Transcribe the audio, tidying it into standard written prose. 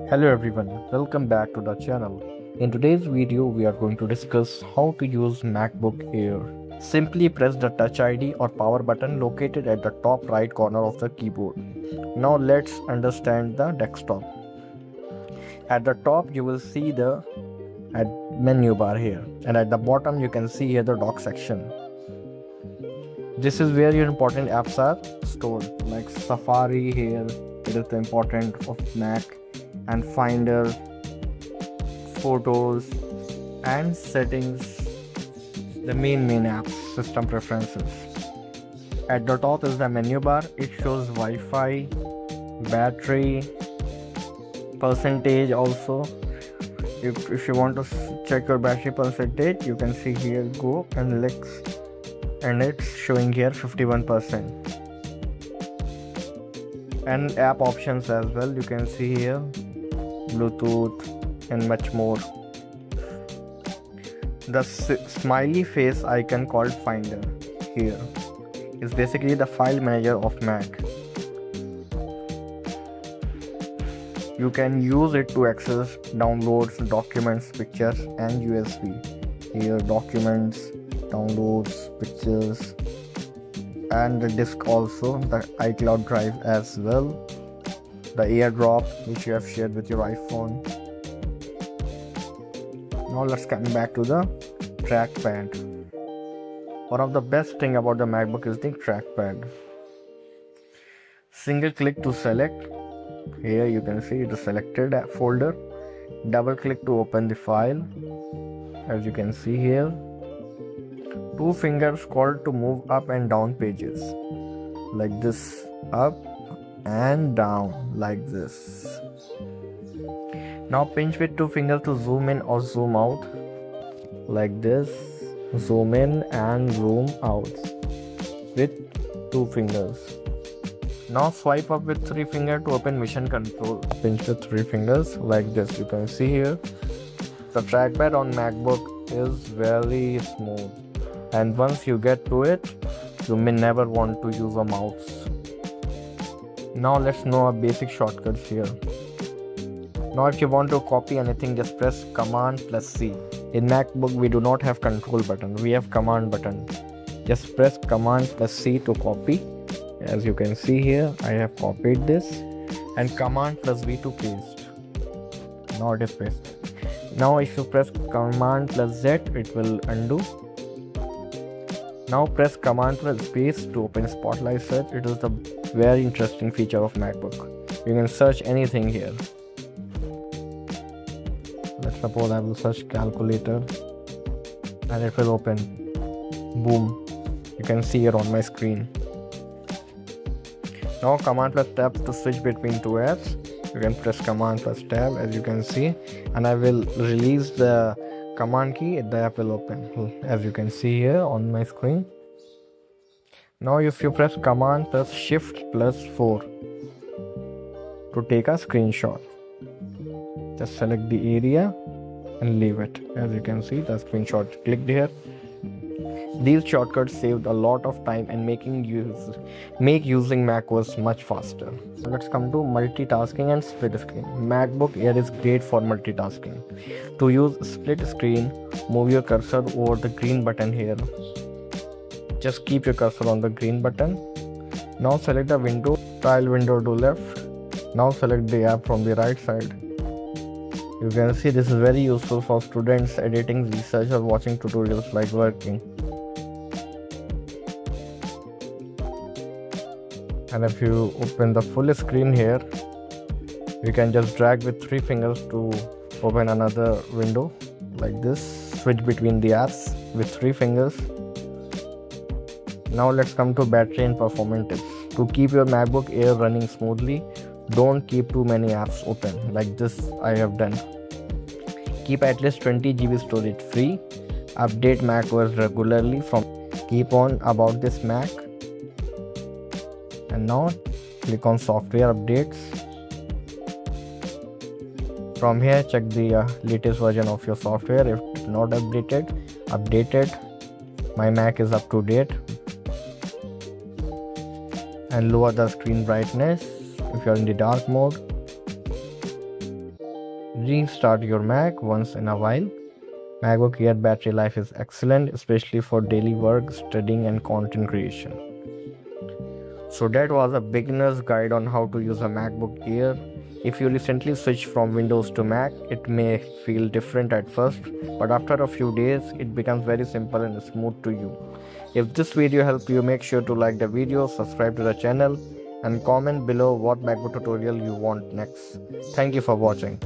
Hello everyone, welcome back to the channel. In today's video, we are going to discuss how to use MacBook Air. Simply press the Touch ID or power button located at the top right corner of the keyboard. Now let's understand the desktop. At the top, you will see the menu bar here, and at the bottom, you can see here the dock section. This is where your important apps are stored, like Safari here. It is the important of Mac, and Finder, Photos, and Settings. The main apps, system preferences. At the top is the menu bar. It shows Wi-Fi, battery, percentage also. If you want to check your battery percentage, you can see here go and licks, and it's showing here 51%. And app options as well, you can see here Bluetooth and much more. The smiley face icon called Finder here is basically the file manager of Mac. You can use it to access downloads, documents, pictures, and USB. Here documents, downloads, pictures, and the disk also, the iCloud drive as well, the AirDrop which you have shared with your iPhone. Now let's come back to the trackpad. One of the best thing about the MacBook is the trackpad. Single click to select. Here you can see the selected folder. Double click to open the file. As you can see here, two fingers called to move up and down pages, like this, up and down like this. Now pinch with two fingers to zoom in or zoom out, like this. Zoom in and zoom out with two fingers. Now swipe up with three fingers to open mission control. Pinch with three fingers like this. You can see here the trackpad on MacBook is very smooth, and once you get to it, you may never want to use a mouse. Now let's know our basic shortcuts here. Now if you want to copy anything, just press Command plus C. In MacBook we do not have control button, we have command button. Just press Command plus C to copy. As you can see here, I have copied this, and Command plus V to paste. Now it is pasted. Now if you press Command plus Z, it will undo. Now press Command plus space to open Spotlight Search. It is the very interesting feature of MacBook. You can search anything here. Let's suppose I will search calculator, and it will open. Boom. You can see it on my screen. Now Command plus Tab to switch between two apps. You can press Command plus Tab, as you can see, and I will release the Command key, the app will open, as you can see here on my screen. Now if you press Command plus Shift plus 4 to take a screenshot, just select the area and leave it. As you can see, the screenshot clicked here. These shortcuts saved a lot of time and make using macOS much faster. Let's come to multitasking and split screen. MacBook Air is great for multitasking. To use split screen, move your cursor over the green button here. Just keep your cursor on the green button. Now select the window, tile window to left. Now select the app from the right side. You can see this is very useful for students editing, research, or watching tutorials like working. And if you open the full screen here, you can just drag with three fingers to open another window like this. Switch between the apps with three fingers. Now let's come to battery and performance tips. To keep your MacBook Air running smoothly, don't keep too many apps open like this I have done. Keep at least 20 GB storage free. Update macOS regularly from keep on about this Mac. And now click on software updates. From here check the latest version of your software. If it's not updated, update it. My Mac is up to date. And lower the screen brightness if you are in the dark mode. restart your Mac once in a while. MacBook Air battery life is excellent, especially for daily work, studying, and content creation. So that was a beginner's guide on how to use a MacBook Air. If you recently switched from Windows to Mac, it may feel different at first, but after a few days, it becomes very simple and smooth to use. If this video helped you, make sure to like the video, subscribe to the channel, and comment below what MacBook tutorial you want next. Thank you for watching.